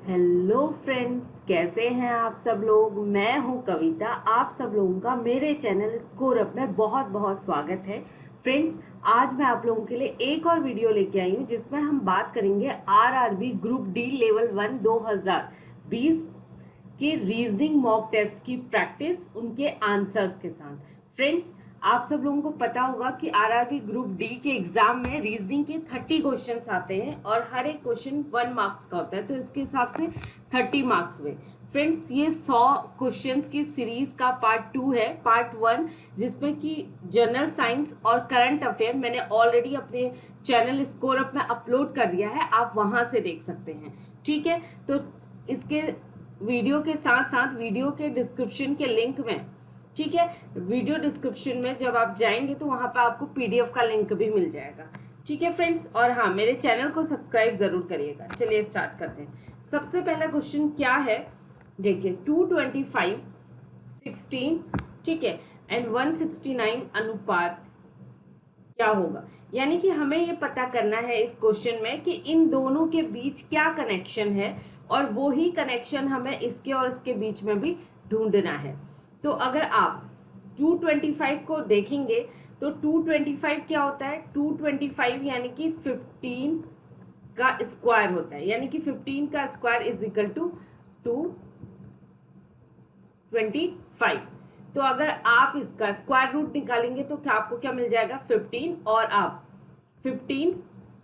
Hello friends, कैसे हैं आप सब लोग। मैं हूं कविता। आप सब लोगों का मेरे चैनल स्कोर अप में बहुत बहुत स्वागत है। फ्रेंड्स, आज मैं आप लोगों के लिए एक और वीडियो लेके आई हूं जिसमें हम बात करेंगे आरआरबी ग्रुप डी लेवल 1 2020 के रीजनिंग मॉक टेस्ट की प्रैक्टिस, उनके आंसर्स के साथ। फ्रेंड्स, आप सब लोगों को पता होगा कि आरआरबी ग्रुप डी के एग्जाम में रीजनिंग के 30 क्वेश्चंस आते हैं और हर एक क्वेश्चन 1 मार्क्स का होता है, तो इसके हिसाब से 30 मार्क्स हुए। फ्रेंड्स, ये 100 क्वेश्चंस की सीरीज का पार्ट 2 है। पार्ट 1 जिसमें कि जनरल साइंस और करंट अफेयर मैंने ऑलरेडी अपने चैनल स्कोर अप में अपलोड कर दिया है, आप वहां से देख सकते हैं। ठीक है, तो इसके वीडियो के साथ साथ वीडियो के डिस्क्रिप्शन के लिंक में, ठीक है, वीडियो डिस्क्रिप्शन में जब आप जाएंगे तो वहां पर आपको पीडीएफ का लिंक भी मिल जाएगा। ठीक है फ्रेंड्स, और हाँ, मेरे चैनल को सब्सक्राइब जरूर करिएगा। चलिए स्टार्ट करते हैं। सबसे पहला क्वेश्चन क्या है, देखिए 225 16, ठीक है, एंड 169 अनुपात क्या होगा। यानी कि हमें ये पता करना है इस क्वेश्चन में कि इन दोनों के बीच क्या कनेक्शन है, और वो ही कनेक्शन हमें इसके और इसके बीच में भी ढूंढना है। तो अगर आप 225 को देखेंगे तो 225 क्या होता है, 225 यानी कि 15 का स्क्वायर होता है, यानी कि 15 का स्क्वायर इज इक्वल टू 225। तो अगर आप इसका स्क्वायर रूट निकालेंगे तो क्या आपको क्या मिल जाएगा, 15, और आप 15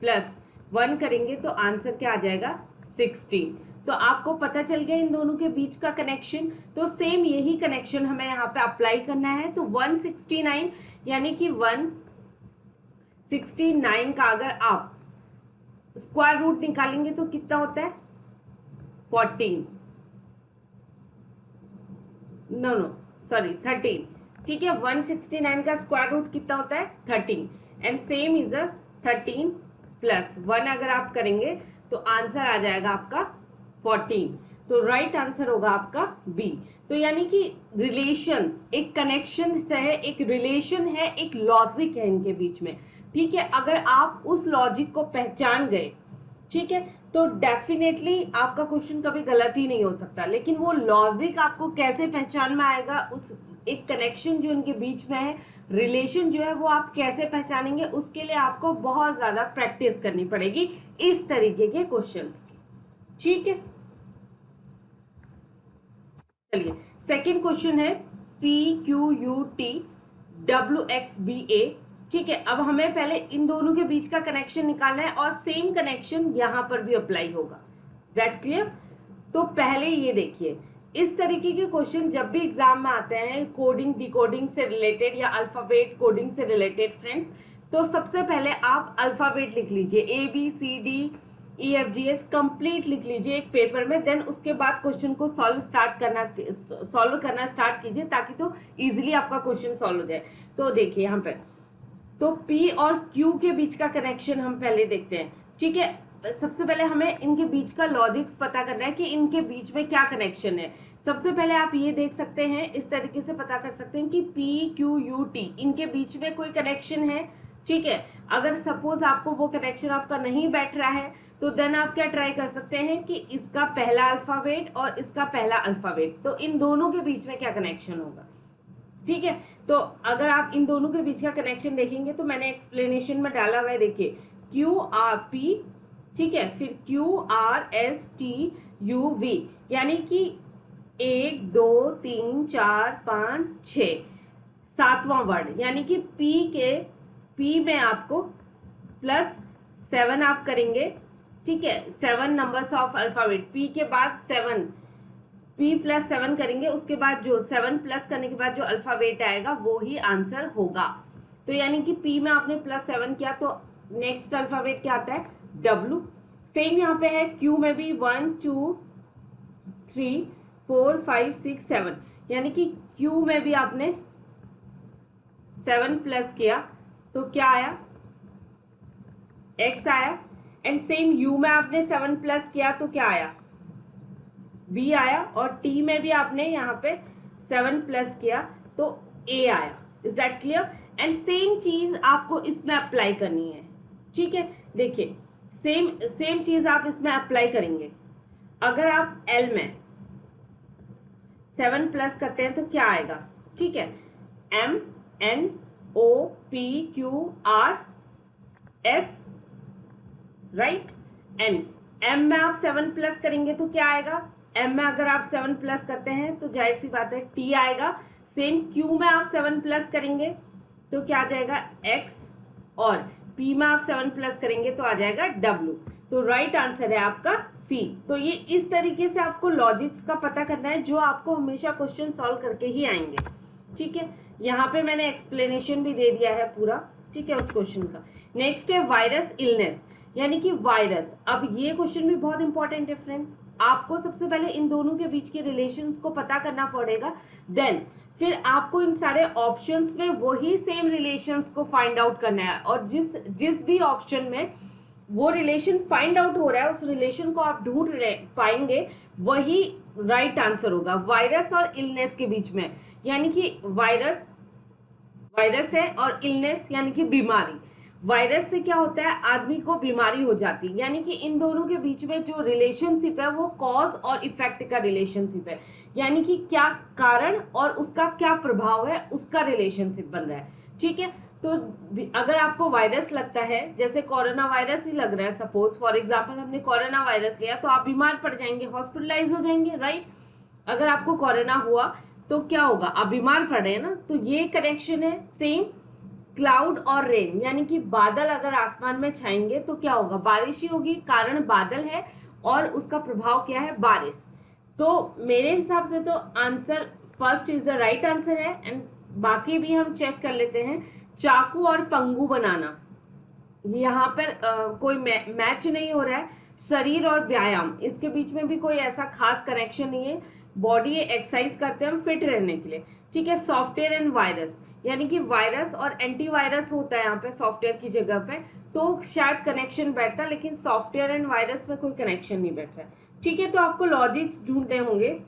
प्लस 1 करेंगे तो आंसर क्या आ जाएगा, 16। तो आपको पता चल गया इन दोनों के बीच का कनेक्शन। तो सेम यही कनेक्शन हमें यहाँ पे अप्लाई करना है। तो 169 यानी कि 169 का अगर आप स्क्वायर रूट निकालेंगे तो कितना होता है, 14, नो नो सॉरी 13। ठीक है, 169 का स्क्वायर रूट कितना होता है, 13, and same is a 13 plus 1 अगर आप करेंगे तो आंसर आ जाएगा आपका 14। तो राइट आंसर होगा आपका बी। तो यानी कि रिलेशंस, एक कनेक्शन है, एक रिलेशन है, एक लॉजिक है इनके बीच में। ठीक है, अगर आप उस लॉजिक को पहचान गए, ठीक है, तो डेफिनेटली आपका क्वेश्चन कभी गलत ही नहीं हो सकता। लेकिन वो लॉजिक आपको कैसे पहचान में आएगा, उस एक कनेक्शन जो इनके बीच में है, रिलेशन जो है, वो आप कैसे पहचानेंगे, उसके लिए आपको बहुत ज्यादा प्रैक्टिस करनी पड़ेगी इस तरीके के क्वेश्चंस की। ठीक है, चलिए सेकंड क्वेश्चन है PQUT WXBA। ठीक है, अब हमें पहले इन दोनों के बीच का कनेक्शन निकालना है और सेम कनेक्शन यहां पर भी अप्लाई होगा। That clear. तो पहले ये देखिए, इस तरीके के क्वेश्चन जब भी एग्जाम में आते हैं कोडिंग डिकोडिंग से रिलेटेड या अल्फाबेट कोडिंग से रिलेटेड फ्रेंड्स, तो सबसे पहले आप अल्फाबेट लिख लीजिए, ABCDEFGH कंप्लीट लिख लीजिए एक पेपर में। देन उसके बाद क्वेश्चन को सॉल्व करना स्टार्ट कीजिए, ताकि तो इजीली आपका क्वेश्चन सॉल्व हो जाए। तो देखिए यहाँ पे, तो P और Q के बीच का कनेक्शन हम पहले देखते हैं। ठीक है, सबसे पहले हमें इनके बीच का लॉजिक्स पता करना है कि इनके बीच में क्या कनेक्शन है। सबसे पहले आप ये देख सकते हैं, इस तरीके से पता कर सकते हैं कि PQUT इनके बीच में कोई कनेक्शन है। ठीक है, अगर सपोज आपको वो कनेक्शन आपका नहीं बैठ रहा है तो देन आप क्या ट्राई कर सकते हैं कि इसका पहला अल्फाबेट और इसका पहला अल्फाबेट, तो इन दोनों के बीच में क्या कनेक्शन होगा। ठीक है, तो अगर आप इन दोनों के बीच का कनेक्शन देखेंगे तो मैंने एक्सप्लेनेशन में डाला हुआ है, देखिए QRP, ठीक है, फिर QRSTUV, यानी कि 1 2 3 4 5 6 सातवां वर्ड, यानी कि P में आपको +7 आप करेंगे। ठीक है, 7 नंबर्स ऑफ अल्फाबेट, P के बाद 7, P प्लस 7 करेंगे, उसके बाद जो 7 प्लस करने के बाद जो अल्फाबेट आएगा वो ही आंसर होगा। तो यानी कि P में आपने +7 किया तो नेक्स्ट अल्फाबेट क्या आता है, W। सेम यहाँ पे है Q में भी 1 2 3 4 5 6 7, यानी कि Q में भी आपने 7 प्लस किया तो क्या आया, X आया। एंड सेम U में आपने 7 प्लस किया तो क्या आया, B आया। और T में भी आपने यहाँ पे 7 प्लस किया तो A आया। Is that clear. And same चीज आपको इसमें अप्लाई करनी है। ठीक है, देखिए सेम चीज आप इसमें अप्लाई करेंगे। अगर आप एल में 7 प्लस करते हैं तो क्या आएगा, ठीक है, M N O P Q R S, right, N. M में आप 7 प्लस करेंगे तो क्या आएगा, एम में अगर आप 7 प्लस करते हैं तो जाहिर सी बात है टी आएगा। सेम क्यू में आप 7 प्लस करेंगे तो क्या आ जाएगा, एक्स, और पी में आप 7 प्लस करेंगे तो आ जाएगा डब्ल्यू। तो राइट आंसर है आपका सी। तो ये इस तरीके से आपको लॉजिक्स का पता करना है जो आपको हमेशा क्वेश्चन सॉल्व करके ही आएंगे, ठीक है। यहाँ पे मैंने एक्सप्लेनेशन भी दे दिया है पूरा, ठीक है, उस क्वेश्चन का। नेक्स्ट है वायरस इलनेस, यानी कि वायरस। अब ये क्वेश्चन भी बहुत इंपॉर्टेंट है फ्रेंड्स, आपको सबसे पहले इन दोनों के बीच के रिलेशंस को पता करना पड़ेगा, देन फिर आपको इन सारे ऑप्शंस में वही सेम रिलेशंस को फाइंड आउट करना है, और जिस भी ऑप्शन में वो रिलेशन फाइंड आउट हो रहा है उस रिलेशन को आप ढूंढ पाएंगे, वही राइट आंसर होगा वायरस और इलनेस के बीच में। यानी कि वायरस है और इलनेस यानी कि बीमारी। वायरस से क्या होता है, आदमी को बीमारी हो जाती है, यानी कि इन दोनों के बीच में जो रिलेशनशिप है वो कॉज और इफेक्ट का रिलेशनशिप है, यानी कि क्या कारण और उसका क्या प्रभाव है उसका रिलेशनशिप बन रहा है, ठीक है। तो अगर आपको वायरस लगता है, जैसे कोरोना वायरस ही लग रहा है, सपोज फॉर एग्जांपल हमने कोरोना वायरस लिया, तो आप बीमार पड़ जाएंगे, हॉस्पिटलाइज हो जाएंगे, राइट। अगर आपको कोरोना हुआ तो क्या होगा, आप बीमार पड़ रहे हैं ना, तो ये कनेक्शन है। सेम क्लाउड और रेन, यानी कि बादल अगर आसमान में छाएंगे तो क्या होगा, बारिश ही होगी, कारण बादल है और उसका प्रभाव क्या है, बारिश। तो मेरे हिसाब से तो answer first is the right answer है। एंड बाकी भी हम चेक कर लेते हैं। चाकू और पंगु बनाना, यहाँ पर कोई मैच नहीं हो रहा है। शरीर और व्यायाम, इसके बीच में भी कोई ऐसा खास कनेक्शन नहीं है। बॉडी एक्सरसाइज करते हैं हम फिट रहने के लिए, ठीक है। सॉफ्टवेयर एंड वायरस, यानी कि वायरस और एंटीवायरस होता है यहाँ पे सॉफ्टवेयर की जगह पे, तो शायद कनेक्शन बैठता, लेकिन सॉफ्टवेयर एंड वायरस में कोई कनेक्शन नहीं बैठ रहा है, ठीक है। तो आपको लॉजिक्स ढूंढने होंगे।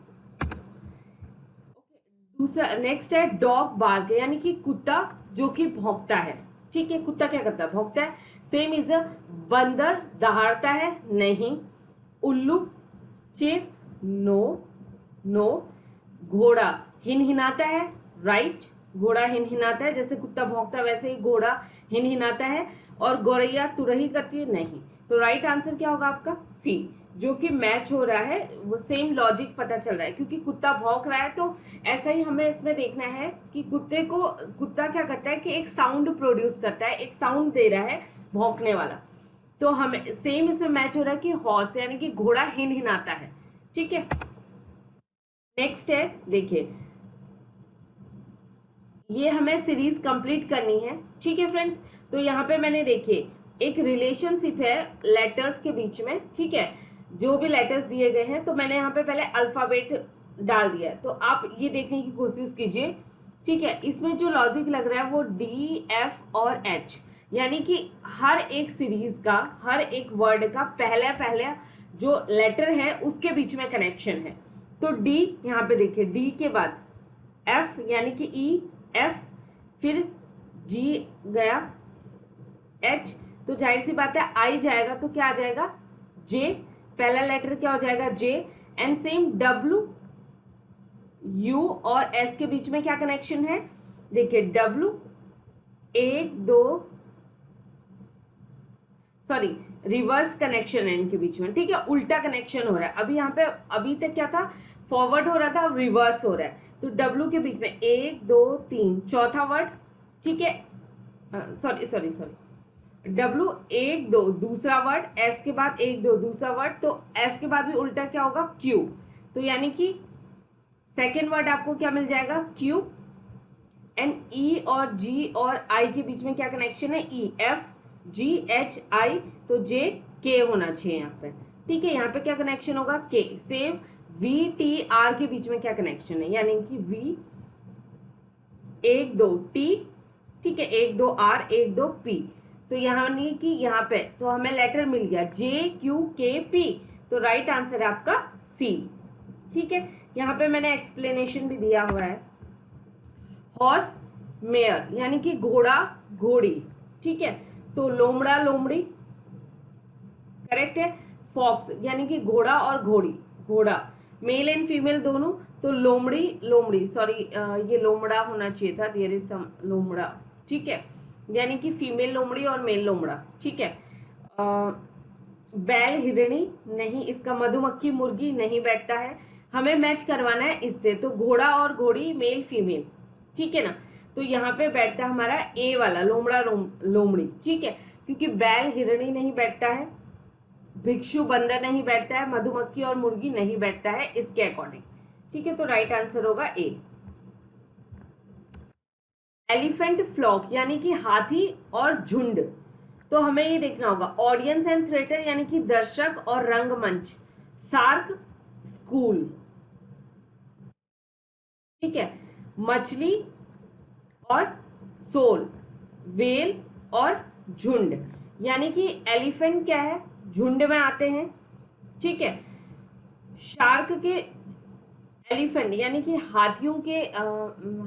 दूसरा नेक्स्ट है डॉग बार्क, यानी कि कुत्ता जो कि भौंकता है, ठीक है। कुत्ता क्या करता है, भौंकता है। सेम इज बंदर दहाड़ता है, नहीं। उल्लू, चिर, नो नो। घोड़ा हिनहिनाता है, राइट, घोड़ा हिनहिनाता है, जैसे कुत्ता भौंकता है वैसे ही घोड़ा हिनहिनाता है। और गौरैया तुरही करती है, नहीं। तो राइट आंसर क्या होगा आपका, सी, जो कि मैच हो रहा है, वो सेम लॉजिक पता चल रहा है, क्योंकि कुत्ता भौंक रहा है तो ऐसा ही हमें इसमें देखना है कि कुत्ता क्या करता है कि एक साउंड प्रोड्यूस करता है, एक साउंड दे रहा है भौंकने वाला। तो हमें सेम इसमें मैच हो रहा है कि हॉर्स, यानी कि घोड़ा हिनहिनाता है, ठीक है। नेक्स्ट है, देखिए ये हमें सीरीज कंप्लीट करनी है, ठीक है फ्रेंड्स। तो यहाँ पे मैंने देखिए एक रिलेशनशिप है लेटर्स के बीच में, ठीक है। जो भी लेटर्स दिए गए हैं तो मैंने यहाँ पे पहले अल्फाबेट डाल दिया है, तो आप ये देखने की कोशिश कीजिए, ठीक है। इसमें जो लॉजिक लग रहा है वो डी, एफ और एच, यानी कि हर एक सीरीज का, हर एक वर्ड का पहला जो लेटर है उसके बीच में कनेक्शन है। तो डी, यहाँ पे देखिए डी के बाद एफ, यानी कि ई, एफ, फिर जी गया, एच, तो जाहिर सी बात है आई जाएगा तो क्या आ जाएगा, जे, पहला लेटर क्या हो जाएगा, जे। एंड सेम डब्ल्यू, यू और एस के बीच में क्या कनेक्शन है, देखिए डब्ल्यू, एक दो, सॉरी रिवर्स कनेक्शन है इनके बीच में, ठीक है, उल्टा कनेक्शन हो रहा है। अभी यहाँ पे अभी तक क्या था, फॉरवर्ड हो रहा था, अब रिवर्स हो रहा है। तो डब्ल्यू के बीच में एक दो तीन, चौथा वर्ड, ठीक है, सॉरी डब्ल्यू एक दो दूसरा वर्ड, एस के बाद एक दो दूसरा वर्ड, तो एस के बाद भी उल्टा क्या होगा, क्यू। तो यानी कि सेकेंड वर्ड आपको क्या मिल जाएगा, क्यू। एंड ई और जी और आई के बीच में क्या कनेक्शन है, ई, एफ, जी, एच, आई, तो जे, के होना चाहिए यहाँ पे, ठीक है। यहाँ पे क्या कनेक्शन होगा, के। सेम वी, टी, आर के बीच में क्या कनेक्शन है, यानी कि वी, एक दो टी, ठीक है, एक दो आर, एक दो पी। तो यानी कि यहाँ पे तो हमें लेटर मिल गया जे, क्यू, के, पी। तो राइट आंसर है आपका सी, ठीक है। यहाँ पे मैंने एक्सप्लेनेशन भी दिया हुआ है। हॉर्स, मेयर, यानी कि घोड़ा घोड़ी, ठीक है। तो लोमड़ा लोमड़ी, करेक्ट है। फॉक्स यानी कि घोड़ा और घोड़ी, घोड़ा मेल एंड फीमेल दोनों। तो लोमड़ी, लोमड़ी सॉरी ये लोमड़ा होना चाहिए था, देयर इज सम लोमड़ा, ठीक है, यानी कि फीमेल लोमड़ी और मेल लोमड़ा, ठीक है। बैल हिरणी नहीं, इसका मधुमक्खी मुर्गी नहीं बैठता है, हमें मैच करवाना है इससे, तो घोड़ा और घोड़ी मेल फीमेल, ठीक है ना। तो यहाँ पे बैठता है हमारा ए वाला लोमड़ा लोमड़ी, ठीक है, क्योंकि बैल हिरणी नहीं बैठता है, भिक्षु बंदर नहीं बैठता है, मधुमक्खी और मुर्गी नहीं बैठता है इसके अकॉर्डिंग, ठीक है। तो राइट आंसर होगा ए। एलिफेंट फ्लॉक यानी कि हाथी और झुंड, तो हमें ये देखना होगा ऑडियंस एंड थिएटर यानी कि दर्शक और रंगमंच, शार्क स्कूल, ठीक है, मछली और सोल, वेल और झुंड, यानी कि एलिफेंट क्या है, झुंड में आते हैं, ठीक है। शार्क के, एलिफेंट यानी कि हाथियों के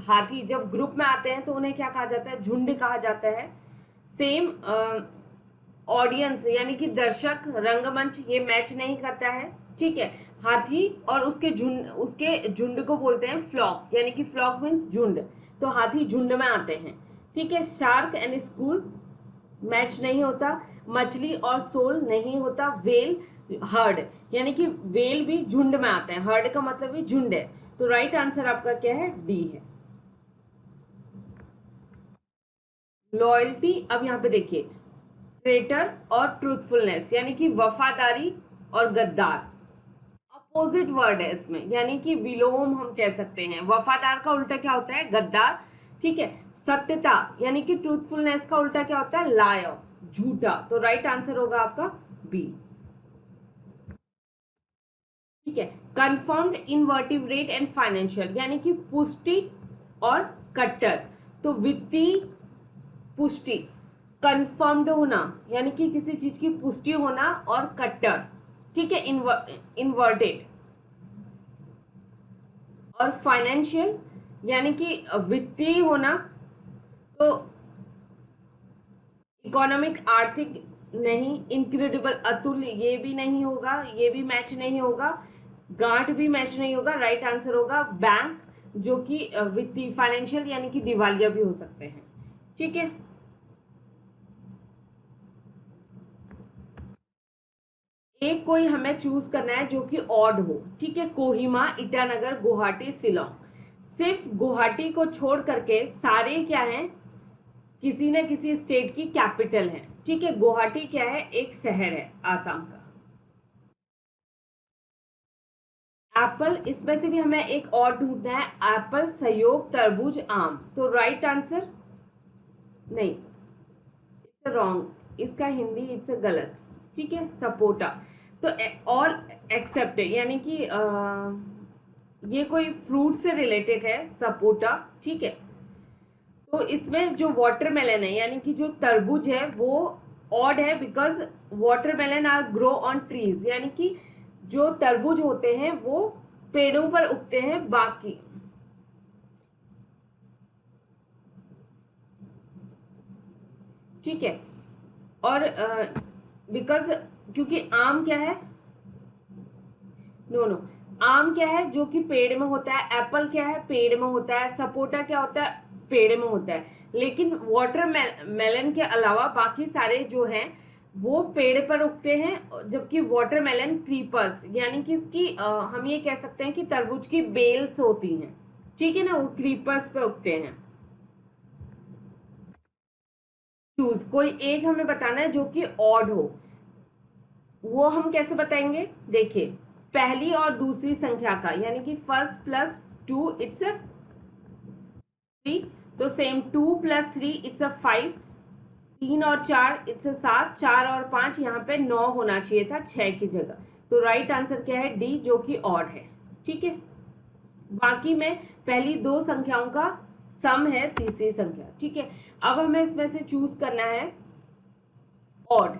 हाथी जब ग्रुप में आते हैं तो उन्हें क्या कहा जाता है, झुंड कहा जाता है। सेम ऑडियंस यानी कि दर्शक रंगमंच ये मैच नहीं करता है, ठीक है। हाथी और उसके झुंड को बोलते हैं फ्लॉक, यानी कि फ्लॉक मीन्स झुंड, तो हाथी झुंड में आते हैं, ठीक है। शार्क एंड स्कूल मैच नहीं होता, मछली और सोल नहीं होता, वेल हर्ड यानी कि वेल भी झुंड में आते हैं, हर्ड का मतलब भी झुंड है, तो राइट आंसर आपका क्या है, डी है। लॉयल्टी, अब यहाँ पे देखिए ट्रेटर और ट्रूथफुलनेस यानी कि वफादारी और गद्दार, अपोजिट वर्ड है इसमें, यानी कि विलोम हम कह सकते हैं। वफादार का उल्टा क्या होता है, गद्दार, ठीक है। सत्यता यानी कि ट्रूथफुलनेस का उल्टा क्या होता है, लायर, झूठा, तो राइट आंसर होगा आपका बी, ठीक है। कंफर्म्ड इनवर्टिब्रेट एंड फाइनेंशियल यानी कि पुष्टि और कट्टर, तो वित्तीय पुष्टि, कंफर्म्ड होना यानी कि किसी चीज की पुष्टि होना, और कट्टर, ठीक है, इन्वर्टेड, और फाइनेंशियल यानी कि वित्तीय होना, तो इकोनॉमिक आर्थिक नहीं, इनक्रेडिबल अतुल्य ये भी नहीं होगा, ये भी मैच नहीं होगा, गांठ भी मैच नहीं होगा, राइट आंसर होगा बैंक, जो कि वित्तीय फाइनेंशियल यानी कि दिवालिया भी हो सकते हैं, ठीक है। एक कोई हमें चूज करना है जो कि ऑड हो, ठीक है। कोहिमा, ईटानगर, गुवाहाटी, शिलोंग, सिर्फ गुवाहाटी को छोड़ करके सारे क्या हैं, किसी न किसी स्टेट की कैपिटल है, ठीक है। गुवाहाटी क्या है, एक शहर है आसाम का। एप्पल, इसमें से भी हमें एक और ढूंढना है, एप्पल, सहयोग, तरबूज, आम, तो राइट आंसर नहीं, इट्स रॉन्ग, इसका हिंदी इट्स गलत, ठीक है, सपोटा, तो ऑल एक्सेप्ट यानी कि ये कोई फ्रूट से रिलेटेड है सपोटा, ठीक है। तो इसमें जो वाटरमेलन है यानी कि जो तरबूज है वो ऑड है, because watermelon are grow on trees, यानी कि जो तरबूज होते हैं वो पेड़ों पर उगते हैं, बाकी ठीक है। और बिकॉज क्योंकि आम क्या है, नो नो, आम क्या है जो कि पेड़ में होता है, एप्पल क्या है पेड़ में होता है, सपोटा क्या होता है पेड़ में होता है, लेकिन वाटरमेलन के अलावा बाकी सारे जो हैं वो पेड़ पर उगते हैं, जबकि वाटरमेलन क्रीपर्स यानी कि इसकी हम ये कह सकते हैं कि तरबूज की बेल्स होती हैं, ठीक है ना, वो क्रीपर्स पे उगते हैं। चूज कोई एक हमें बताना है जो कि ऑड हो, वो हम कैसे बताएंगे, देखिए पहली और दूसरी संख्या का, यानी कि फर्स्ट प्लस टू इट्स 3, तो सेम 2 प्लस 3 इट्स 5, 3 और 4 इट्स 7, 4 और 5 यहाँ पे 9 होना चाहिए था 6 की जगह, तो राइट आंसर क्या है, डी, जो कि ऑड है, ठीक है। बाकी में पहली दो संख्याओं का सम है तीसरी संख्या, ठीक है। अब हमें इसमें से चूज करना है ऑड,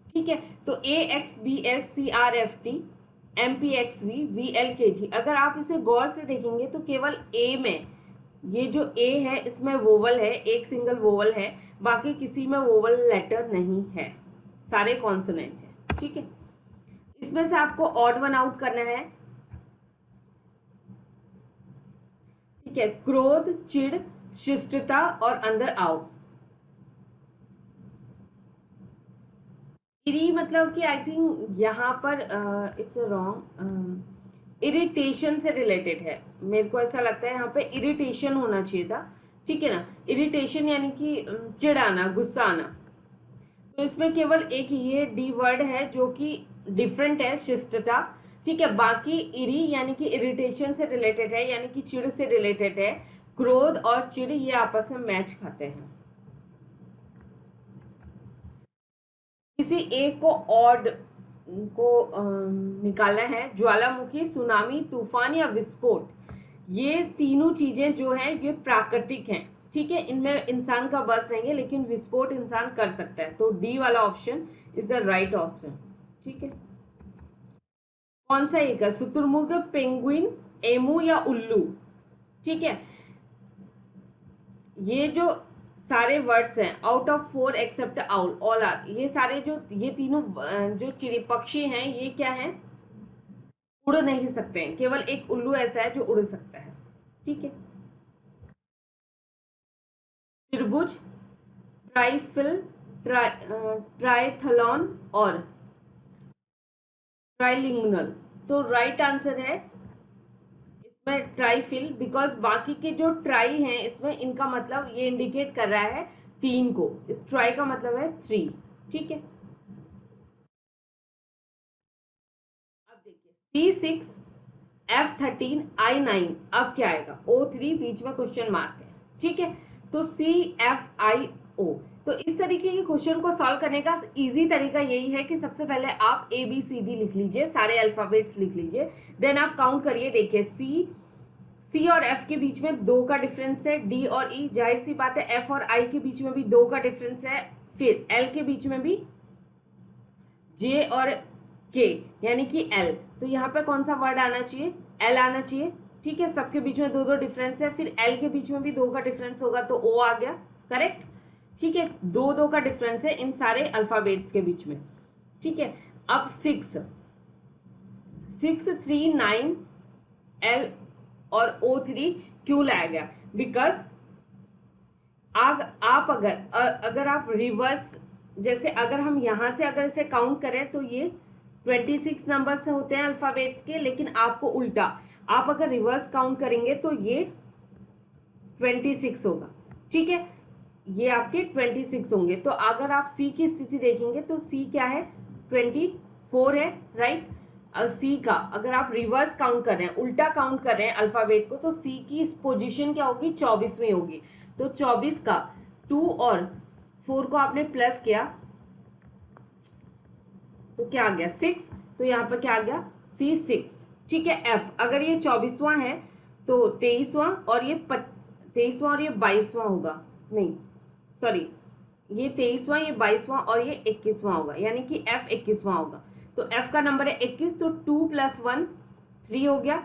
ठीक है। तो A X B S C R F T M P X V V L K G, अगर आप इसे गौर से देखेंगे तो केवल ए में, ये जो ए है इसमें वोवल है, एक सिंगल वोवल है, बाकी किसी में वोवल लेटर नहीं है, सारे कॉन्सोनेंट है, ठीक है। इसमें से आपको ऑड वन आउट करना है। ठीक है, क्रोध, चिढ़, शिष्टता और अंदर आओ। इरी मतलब कि आई थिंक यहाँ पर इट्स रॉन्ग, इरिटेशन से रिलेटेड है, मेरे को ऐसा लगता है यहाँ पे इरिटेशन होना चाहिए था। ठीक है ना, इरिटेशन यानी कि चिढ़ाना, गुस्सा आना। तो इसमें केवल एक ये डी वर्ड है जो कि डिफरेंट है, शिष्टता। ठीक है, बाकी इरी यानी कि इरिटेशन से रिलेटेड है, यानी कि चिढ़ से रिलेटेड है। क्रोध और चिढ़ ये आपस में मैच खाते हैं। किसी एक को ऑड को निकालना है। ज्वालामुखी, सुनामी, तूफान या विस्फोट, ये तीनों चीजें जो हैं ये प्राकृतिक हैं। ठीक है, इनमें इंसान का बस नहीं है, लेकिन विस्फोट इंसान कर सकता है। तो डी वाला option is the right option. ठीक है, कौन सा एक है? शुतुरमुर्ग, पेंगुइन, एमू या उल्लू? ठीक है, ये जो सारे वर्ड्स हैं, out of 4 except owl all are, ये सारे जो ये तीनों जो चिड़ी पक्षी हैं ये क्या हैं? उड़ नहीं सकते हैं। केवल एक उल्लू ऐसा है जो उड़ सकता है। ठीक है, त्रिभुज, ट्राइफिल, ट्राइथलॉन और ट्राइलिंगुनल। तो राइट आंसर है इसमें ट्राइफिल, बिकॉज बाकी के जो ट्राई हैं इसमें इनका मतलब ये इंडिकेट कर रहा है 3 को, इस ट्राई का मतलब है 3। ठीक है, अब देखिए C6, F13, I9, अब क्या आएगा? O3, बीच में क्वेश्चन मार्क है। ठीक है, तो CFIO। तो इस तरीके के क्वेश्चन को सॉल्व करने का इजी तरीका यही है कि सबसे पहले आप ABCD लिख लीजिए, सारे अल्फाबेट्स लिख लीजिए, देन आप काउंट करिए। देखिए C और F के बीच में 2 का डिफरेंस है, D और E, जाहिर सी बात है F और I के बीच में भी 2 का डिफरेंस है, फिर L के बीच में भी J और K यानी कि L। तो यहाँ पे कौन सा वर्ड आना चाहिए? L आना चाहिए। ठीक है, सबके बीच में 2 डिफरेंस है, फिर L के बीच में भी 2 का डिफरेंस होगा तो O आ गया, करेक्ट। ठीक है, 2 का डिफरेंस है इन सारे अल्फाबेट्स के बीच में। ठीक है, अब 6, 3, 9, L और O3 क्यों लाया गया? बिकॉज आप अगर आप रिवर्स, जैसे अगर हम यहाँ से अगर इसे काउंट करें तो ये 26 नंबर से होते हैं अल्फाबेट्स के, लेकिन आपको उल्टा, आप अगर रिवर्स काउंट करेंगे तो ये 26 होगा। ठीक है, ये आपके 26 होंगे। तो अगर आप सी की स्थिति देखेंगे तो सी क्या है? 24 है, राइट। सी का अगर आप रिवर्स काउंट कर रहे हैं, उल्टा काउंट कर रहे हैं अल्फाबेट को, तो सी की पोजीशन क्या होगी? 24वीं होगी। तो 24 का 2 और 4 को आपने प्लस किया तो क्या आ गया? 6। तो यहाँ पर क्या आ गया? C6। ठीक है, F अगर ये 24वां है तो 23वां और ये 23वां और ये 22वां होगा, नहीं सॉरी, ये 23वां, ये 22वां और ये 21वां होगा, यानी कि F 21वां होगा। तो F का नंबर है 21, तो 2 + 1 3 हो गया।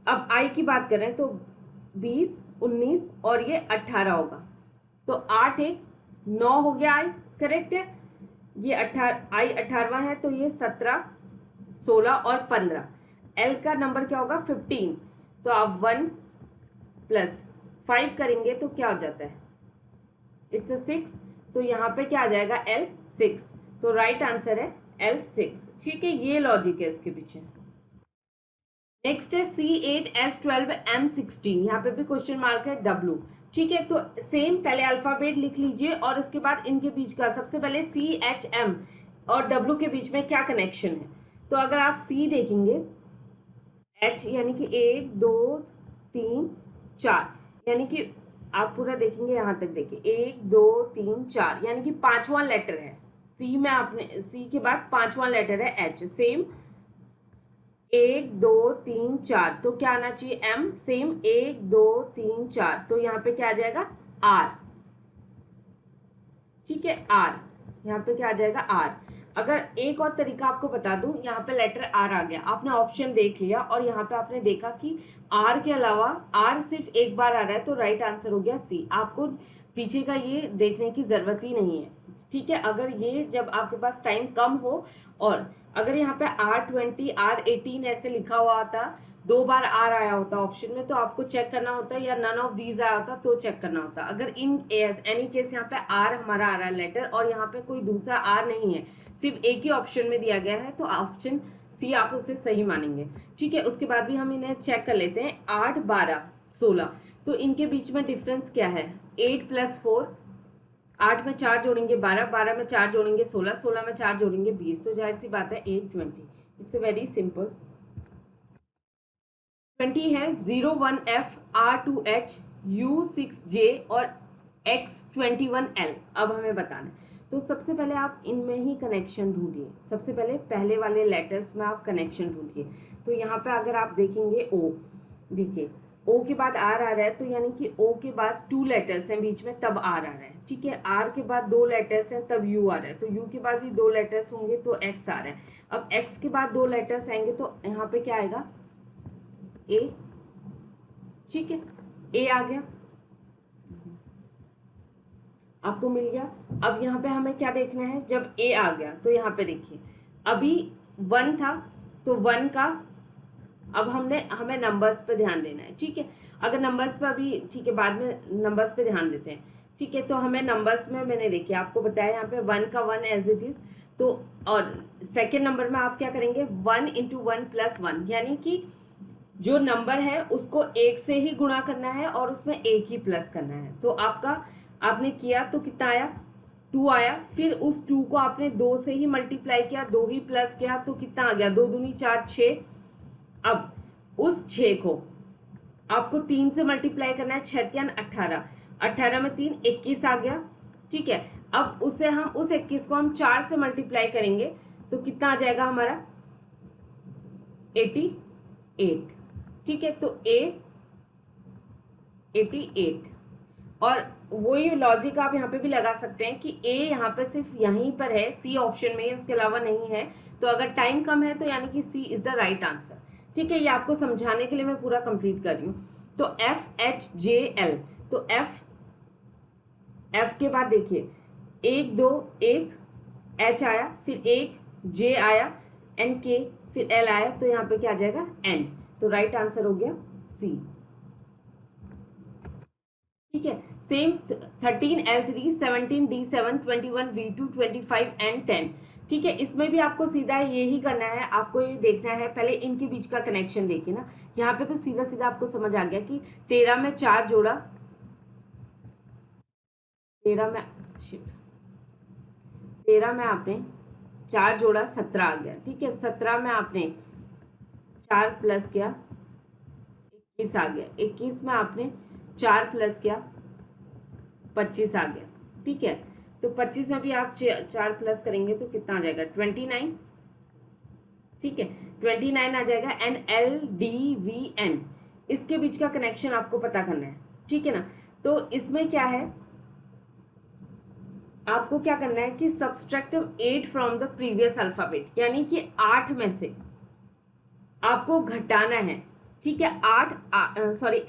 अब I की बात करें तो 20, 19 और ये 18 होगा, तो 8 1 9 हो गया I, करेक्ट है। ये I 18वां है, तो ये 17, 16 और 15। L का नंबर क्या होगा? 15। तो आप 1 + 5 करेंगे तो क्या हो जाता है? इट्स 6। तो यहाँ पे क्या आ जाएगा? L6। तो राइट आंसर है L6। ठीक है, ये लॉजिक है इसके पीछे। नेक्स्ट है C8, S12, M16, यहाँ पे भी क्वेश्चन मार्क है W। ठीक है, तो सेम पहले अल्फाबेट लिख लीजिए और उसके बाद इनके बीच का, सबसे पहले CHM और W के बीच में क्या कनेक्शन है। तो अगर आप C देखेंगे, H यानी कि 1 2 3 4, यानी कि आप पूरा देखेंगे यहाँ तक, देखिए 1 2 3 4, यानी कि 5वां लेटर है C में, आपने C के बाद 5वां लेटर है H। सेम 1 2 3 4, तो क्या आना चाहिए? M। सेम 1 2 3 4, तो यहाँ पे क्या आ जाएगा? R। ठीक है, R, यहाँ पे क्या आ जाएगा? R। अगर एक और तरीका आपको बता दूं, यहाँ पे लेटर R आ गया, आपने ऑप्शन देख लिया और यहाँ पे आपने देखा कि R के अलावा R सिर्फ एक बार आ रहा है, तो राइट आंसर हो गया C। आपको पीछे का ये देखने की जरूरत ही नहीं है। ठीक है, अगर ये जब आपके पास टाइम कम हो और अगर यहाँ पे R20 R18 ऐसे लिखा हुआ होता, 2 बार R आया होता ऑप्शन में, तो आपको चेक करना होता, या नन ऑफ दीज आया होता तो चेक करना होता। अगर इन एनी केस यहाँ पे R हमारा आ रहा है लेटर, और यहाँ पे कोई दूसरा R नहीं है, सिर्फ एक ही ऑप्शन में दिया गया है, तो ऑप्शन सी आप उसे सही मानेंगे। ठीक है, उसके बाद भी हम इन्हें चेक कर लेते हैं। 8 12 16, तो इनके बीच में डिफरेंस क्या है? 8 + 4, 8 में 4 जोड़ेंगे 12, 12 में 4 जोड़ेंगे 16, 16 में 4 जोड़ेंगे 20, तो जाहिर सी बात है 8 20। It's very simple. 20 है 01F R2H U6J और X21L। अब हमें बताना है, तो सबसे पहले आप इनमें ही कनेक्शन ढूंढिए। सबसे पहले पहले वाले लेटर्स में आप कनेक्शन ढूंढिए। तो यहाँ पे अगर आप देखेंगे O, देखिए O के बाद R आ रहा है, तो यानी कि O के बाद 2 लेटर्स हैं बीच में, तब R आ रहा है। ठीक है, R के बाद 2 लेटर्स हैं, तब U आ रहा है, तो U के बाद भी 2 लेटर्स होंगे तो X आ रहा है। अब X के बाद 2 लेटर्स आएंगे तो यहाँ पे क्या आएगा? A। ठीक है, A आ गया, आपको मिल गया। अब यहाँ पे हमें क्या देखना है? जब A आ गया तो यहाँ पे देखिए अभी 1 था, तो 1 का अब हमें नंबर्स पे ध्यान देना है। ठीक है, अगर नंबर्स पे अभी, ठीक है, बाद में नंबर्स पे ध्यान देते हैं। ठीक है, तो हमें नंबर्स में मैंने देखिए आपको बताया यहाँ पे 1 का 1 एज इट इज, तो और सेकेंड नंबर में आप क्या करेंगे? 1 × 1 + 1, यानी कि जो नंबर है उसको एक से ही गुणा करना है और उसमें एक ही प्लस करना है। तो आपने किया तो कितना आया? 2 आया। फिर उस 2 को आपने 2 से ही मल्टीप्लाई किया, 2 ही प्लस किया, तो कितना आ गया? 2 दूनी 4 6। अब उस 6 को आपको 3 से मल्टीप्लाई करना है, 6 3 18, 18 में 3 21 आ गया। ठीक है, अब उसे हम उस 21 को हम 4 से मल्टीप्लाई करेंगे तो कितना आ जाएगा हमारा? 88। ठीक है, तो A 88। और वही लॉजिक आप यहाँ पे भी लगा सकते हैं कि A यहाँ पे सिर्फ यहीं पर है, C ऑप्शन में, उसके अलावा नहीं है, तो अगर टाइम कम है तो यानी कि C is the right answer. ठीक है, ये आपको समझाने के लिए मैं पूरा कंप्लीट कर रही हूँ। तो FHJL, तो F के बाद देखिए 1 2 1 H आया, फिर 1 J आया, N K, फिर L आया, तो यहाँ पे क्या आ जाएगा? N। तो राइट आंसर हो गया C। ठीक है, same 13 L3 17 D7 21 V2 25 and 10। ठीक है, इसमें भी आपको सीधा यही करना है, आपको ये देखना है, पहले इनके बीच का कनेक्शन देखिए ना। यहाँ पे तो सीधा सीधा आपको समझ आ गया कि 13 में 4 जोड़ा, 13 में शिट 13 में आपने 4 जोड़ा 17 आ गया। ठीक है, 17 में आपने 4 प्लस किया 21 आ गया, 21 में आपने 4 प्लस किया 25 आ गया। ठीक है, तो 25 में भी आप 4 प्लस करेंगे तो कितना आ जाएगा? 29। ठीक है, 29 आ जाएगा। NLDVN, इसके बीच का कनेक्शन आपको पता करना है। ठीक है ना, तो इसमें क्या है, आपको क्या करना है कि subtract 8 from the previous alphabet, यानी कि 8 में से आपको घटाना है। ठीक है, 8 सॉरी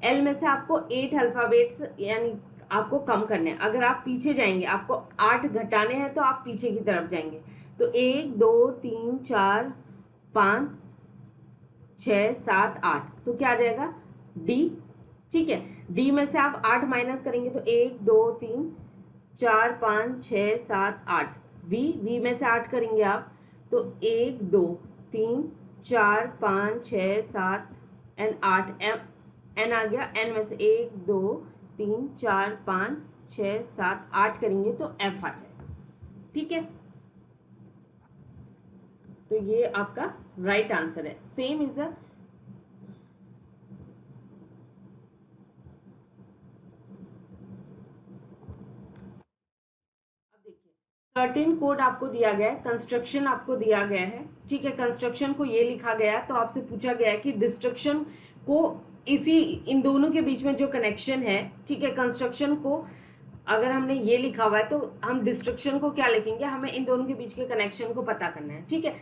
एल में से आपको 8 अल्फाबेट्स यानी आपको कम करने हैं। अगर आप पीछे जाएंगे, आपको 8 घटाने हैं तो आप पीछे की तरफ जाएंगे। तो 1 2 3 4 5 6 7 8, तो क्या आ जाएगा? D। ठीक है, D में से आप 8 माइनस करेंगे तो 1 2 3 4 5 6 7 8। V में से 8 करेंगे आप तो 1 2 3 4 5 6 7 एन 8, एन आ गया। एन में से 1 2 3 4 5 6 7 8 करेंगे तो F आ जाएगा। ठीक है, तो ये आपका राइट आंसर है। सेम इज अ 13 कोड आपको दिया गया है, कंस्ट्रक्शन आपको दिया गया है। ठीक है, कंस्ट्रक्शन को ये लिखा गया है, तो आपसे पूछा गया है कि डिस्ट्रक्शन को इसी इन दोनों के बीच में जो कनेक्शन है, ठीक है, कंस्ट्रक्शन को अगर हमने ये लिखा हुआ है तो हम डिस्ट्रक्शन को क्या लिखेंगे? हमें इन दोनों के बीच के कनेक्शन को पता करना है। ठीक है,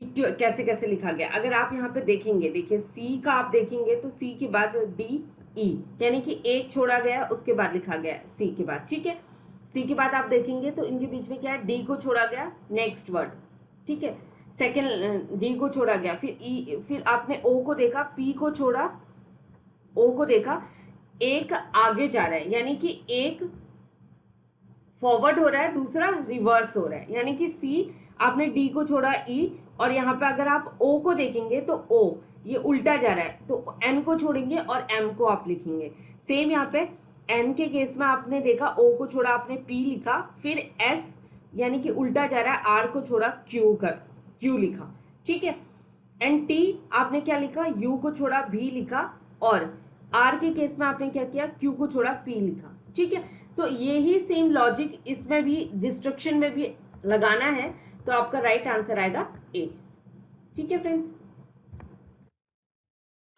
कैसे कैसे लिखा गया, अगर आप यहाँ पे देखेंगे, देखिए सी का आप देखेंगे तो सी के बाद डी ई, यानी कि एक छोड़ा गया उसके बाद लिखा गया सी के बाद। ठीक है, सी के बाद आप देखेंगे तो इनके बीच में क्या है? डी को छोड़ा गया, नेक्स्ट वर्ड ठीक है, सेकेंड डी को छोड़ा गया, फिर ई, फिर आपने ओ को देखा, पी को छोड़ा, ओ को देखा, एक आगे जा रहा है यानी कि एक फॉरवर्ड हो रहा है, दूसरा रिवर्स हो रहा है, यानी कि सी, आपने डी को छोड़ा ई, और यहाँ पे अगर आप ओ को देखेंगे तो ओ ये उल्टा जा रहा है, तो एन को छोड़ेंगे और एम को आप लिखेंगे। सेम यहाँ पे एन के केस में आपने देखा ओ को छोड़ा, आपने पी लिखा, फिर एस यानी कि उल्टा जा रहा है, आर को छोड़ा, क्यू लिखा, ठीक है। एंड टी आपने क्या लिखा, यू को छोड़ा, भी लिखा, और आर के केस में आपने क्या किया, क्यू को छोड़ा, पी लिखा, ठीक है। तो यही सेम लॉजिक इसमें भी डिस्ट्रक्शन में भी लगाना है, तो आपका राइट आंसर आएगा ए, ठीक है फ्रेंड्स।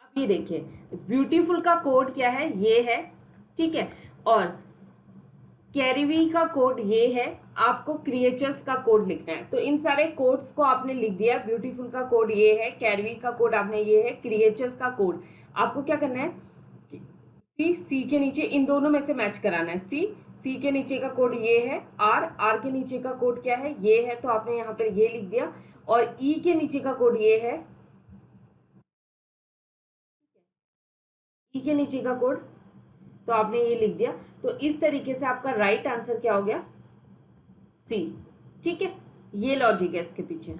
अब ये देखिए, ब्यूटीफुल का कोड क्या है, ये है, ठीक है, और कैरीवी का कोड ये है, आपको क्रिएचर्स का कोड लिखना है, तो इन सारे कोड्स को आपने लिख दिया। ब्यूटीफुल का कोड ये है, कैरीवी का कोड आपने ये है, क्रिएचर्स का कोड आपको क्या करना है, सी के नीचे इन दोनों में से मैच कराना है। सी के नीचे का कोड ये है, आर के नीचे का कोड क्या है, ये है, तो आपने यहाँ पर ये लिख दिया, और ई के नीचे का कोड ये है, ई के नीचे का कोड, तो आपने ये लिख दिया। तो इस तरीके से आपका राइट आंसर क्या हो गया, सी, ठीक है। ये लॉजिक है इसके पीछे।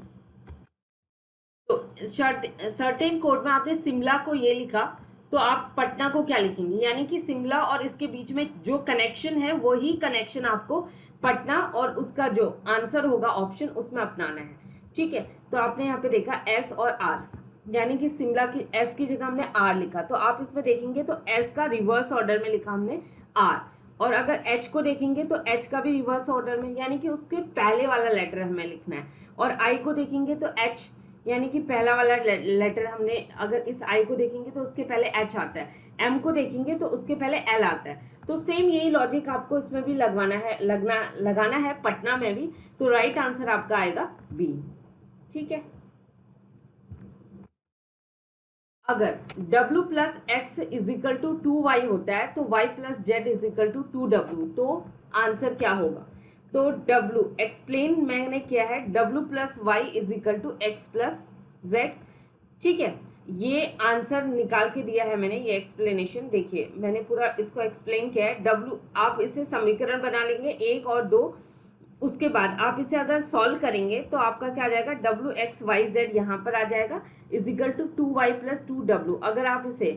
तो सर्टेन कोड में आपने शिमला को ये लिखा, तो आप पटना को क्या लिखेंगे, यानी कि शिमला और इसके बीच में जो कनेक्शन है वही कनेक्शन आपको पटना और उसका जो आंसर होगा ऑप्शन उसमें अपनाना है, ठीक है। तो आपने यहाँ पे देखा एस और आर, यानी कि शिमला की एस की जगह हमने आर लिखा, तो आप इसमें देखेंगे तो एस का रिवर्स ऑर्डर में लिखा हमने आर, और अगर एच को देखेंगे तो एच का भी रिवर्स ऑर्डर में, यानी कि उसके पहले वाला लेटर हमें लिखना है, और आई को देखेंगे तो एच यानी कि पहला वाला लेटर हमने, अगर इस आई को देखेंगे तो उसके पहले एच आता है, एम को देखेंगे तो उसके पहले एल आता है। तो सेम यही लॉजिक आपको इसमें भी लगाना है पटना में भी, तो राइट आंसर आपका आएगा बी, ठीक है। अगर w plus x is equal to 2y होता है तो y plus z is equal to 2w, तो आंसर क्या होगा, तो w एक्सप्लेन मैंने किया है, w plus y is equal to x plus z, ठीक है। ये आंसर निकाल के दिया है मैंने, ये एक्सप्लेनेशन देखिए, मैंने पूरा इसको एक्सप्लेन किया है। w आप इसे समीकरण बना लेंगे 1 और 2, उसके बाद आप इसे अगर सॉल्व करेंगे तो आपका क्या आ जाएगा, डब्ल्यू एक्स वाई जेड यहाँ पर आ जाएगा is equal to 2y plus 2w। अगर आप इसे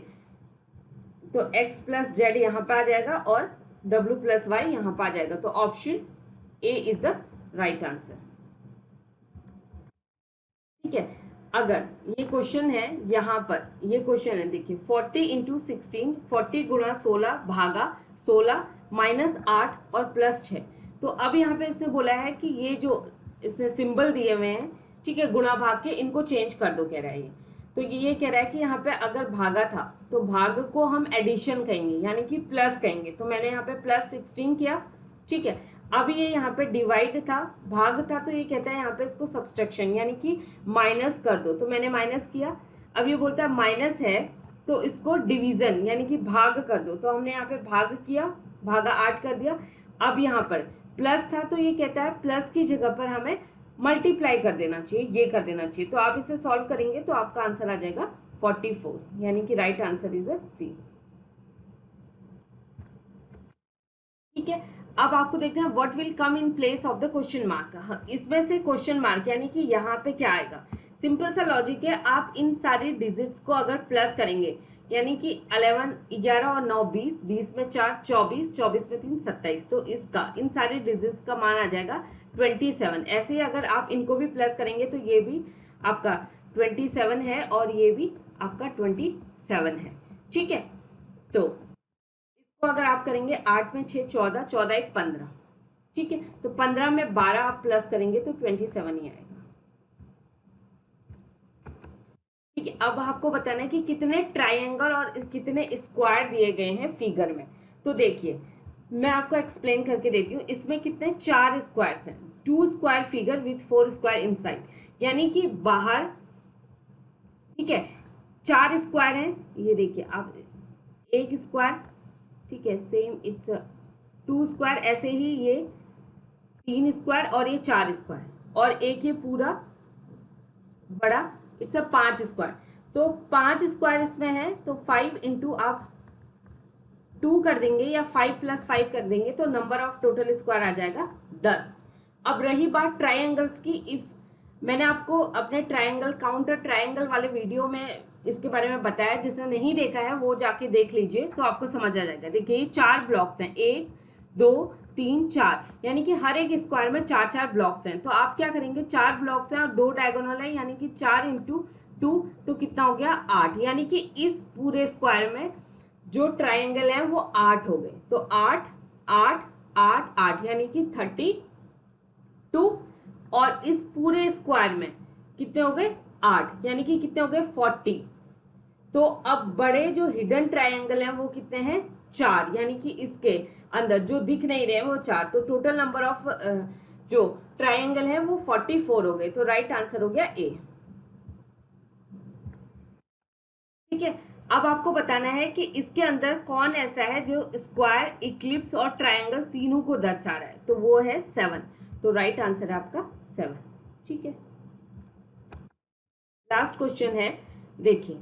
तो x प्लस जेड यहाँ पर आ जाएगा और w प्लस वाई यहाँ पर आ जाएगा, तो option A is the right answer, ठीक है। अगर ये क्वेश्चन है, यहाँ पर ये क्वेश्चन है, देखिए 40 इंटू 16, 40 गुणा 16 भागा 16 माइनस 8 और प्लस 6। तो अब यहाँ पे इसने बोला है कि ये जो इसने सिंबल दिए हुए हैं, ठीक है, गुणा भाग के इनको चेंज कर दो कह रहा है ये। तो ये कह रहा है कि यहाँ पे अगर भागा था तो भाग को हम एडिशन कहेंगे, यानी कि प्लस कहेंगे, तो मैंने यहाँ पे प्लस 16 किया, ठीक है। अब ये यहाँ पे डिवाइड था, भाग था, तो ये कहता है यहाँ पे इसको सब्सट्रैक्शन यानी कि माइनस कर दो, तो मैंने माइनस किया। अब ये बोलता है माइनस है तो इसको डिवीजन यानी कि भाग कर दो, तो हमने यहाँ पे भाग किया, भागा 8 कर दिया। अब यहाँ पर प्लस था तो ये कहता है प्लस की जगह पर हमें मल्टीप्लाई कर देना चाहिए, ये कर देना चाहिए, तो आप इसे सॉल्व करेंगे तो आपका आंसर आ जाएगा 44, यानी कि राइट आंसर इज सी, ठीक है। अब आपको देखना है what will come in place of the question mark, इसमें से क्वेश्चन मार्क यानी कि यहाँ पे क्या आएगा, सिंपल सा लॉजिक है, आप इन सारी डिजिट्स को अगर प्लस करेंगे यानी कि 11 11 और 9 20, 20 में 4 24, 24 में 3 27, तो इसका इन सारी डिजिट्स का मान आ जाएगा 27। ऐसे ही अगर आप इनको भी प्लस करेंगे तो ये भी आपका 27 है और ये भी आपका 27 है, ठीक है। तो इसको अगर आप करेंगे 8 में 6 14, 14 1 15, ठीक है, तो 15 में 12 आप प्लस करेंगे तो 27 ही आएगा, ठीक है। अब आपको बताना है कि कितने ट्राइंगल और कितने स्क्वायर दिए गए हैं फिगर में। तो देखिए मैं आपको एक्सप्लेन करके देती हूँ, इसमें कितने 4 स्क्वायर्स हैं, 2 square figure with 4 square inside, यानी कि बाहर, ठीक है, 4 स्क्वायर हैं, ये देखिए आप, एक स्क्वायर, ठीक है, सेम इट्स 2 स्क्वायर, ऐसे ही ये 3 स्क्वायर और ये 4 स्क्वायर, और एक ये पूरा बड़ा, इट्स अ 5 स्क्वायर, तो 5 स्क्वायर इसमें है, तो 5 इंटू आप 2 कर देंगे या 5 + 5 कर देंगे तो नंबर ऑफ टोटल स्क्वायर आ जाएगा 10। अब रही बात ट्राइंगल्स की, इफ मैंने आपको अपने ट्राइंगल काउंटर ट्राइंगल वाले वीडियो में इसके बारे में बताया, जिसने नहीं देखा है वो जाके देख लीजिए तो आपको समझ आ जाएगा। देखिए ये 4 ब्लॉक्स हैं, 1 2 3 4, यानी कि हर एक स्क्वायर में 4 ब्लॉक्स हैं। तो आप क्या करेंगे, 4 ब्लॉक्स हैं और 2 डायगोनल है, यानी कि 4 इंटू 2, तो कितना हो गया 8, यानी कि इस पूरे स्क्वायर में जो ट्राइंगल है वो 8 हो गए। तो 8 8 8 8, यानी कि 32, और इस पूरे स्क्वायर में कितने हो गए 8, यानी कि कितने हो गए 40। तो अब बड़े जो हिडन ट्राइंगल हैं वो कितने हैं 4, यानी कि इसके अंदर जो दिख नहीं रहे हैं वो 4, तो टोटल नंबर ऑफ जो ट्राइंगल है वो 44 हो गए। तो राइट आंसर हो गया ए। ठीक है, अब आपको बताना है कि इसके अंदर कौन ऐसा है जो स्क्वायर, इक्लिप्स और ट्राइंगल तीनों को दर्शा रहा है, तो वो है 7। तो राइट आंसर है आपका 7। ठीक है, लास्ट क्वेश्चन है, देखिए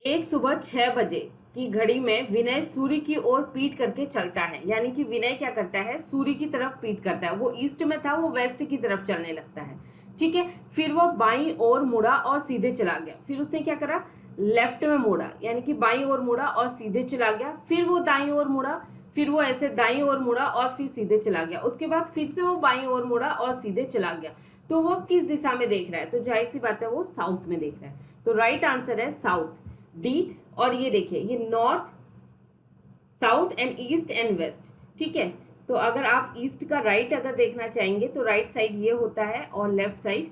एक सुबह 6 बजे की घड़ी में विनय सूर्य की ओर पीठ करके चलता है, यानी कि विनय क्या करता है, सूर्य की तरफ पीठ करता है। वो ईस्ट में था, वो वेस्ट की तरफ चलने लगता है। ठीक है, फिर वो बाईं ओर मुड़ा और सीधे चला गया। फिर उसने क्या करा, लेफ्ट में मुड़ा, यानी कि बाईं ओर मुड़ा और सीधे चला गया। फिर वो दाईं ओर मुड़ा, फिर वो ऐसे दाईं ओर मुड़ा और फिर सीधे चला गया। उसके बाद फिर से वो बाईं ओर मुड़ा और सीधे चला गया। तो वो किस दिशा में देख रहा है, तो जाहिर सी बात है वो साउथ में देख रहा है। तो राइट आंसर है साउथ, डी। और ये देखिए ये north, south and east and west. ठीक है, तो अगर आप ईस्ट का राइट अगर देखना चाहेंगे तो राइट साइड ये होता है और लेफ्ट साइड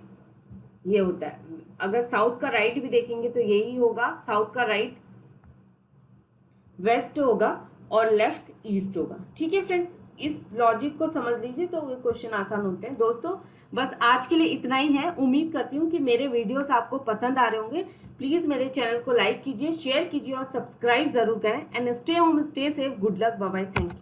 ये होता है। अगर साउथ का राइट भी देखेंगे तो यही होगा, साउथ का राइट वेस्ट होगा और लेफ्ट ईस्ट होगा। ठीक है फ्रेंड्स, इस लॉजिक को समझ लीजिए तो ये क्वेश्चन आसान होते हैं। दोस्तों बस आज के लिए इतना ही है। उम्मीद करती हूँ कि मेरे वीडियोस आपको पसंद आ रहे होंगे। प्लीज मेरे चैनल को लाइक कीजिए, शेयर कीजिए और सब्सक्राइब जरूर करें। And stay home, stay safe, good luck, bye bye, thank you.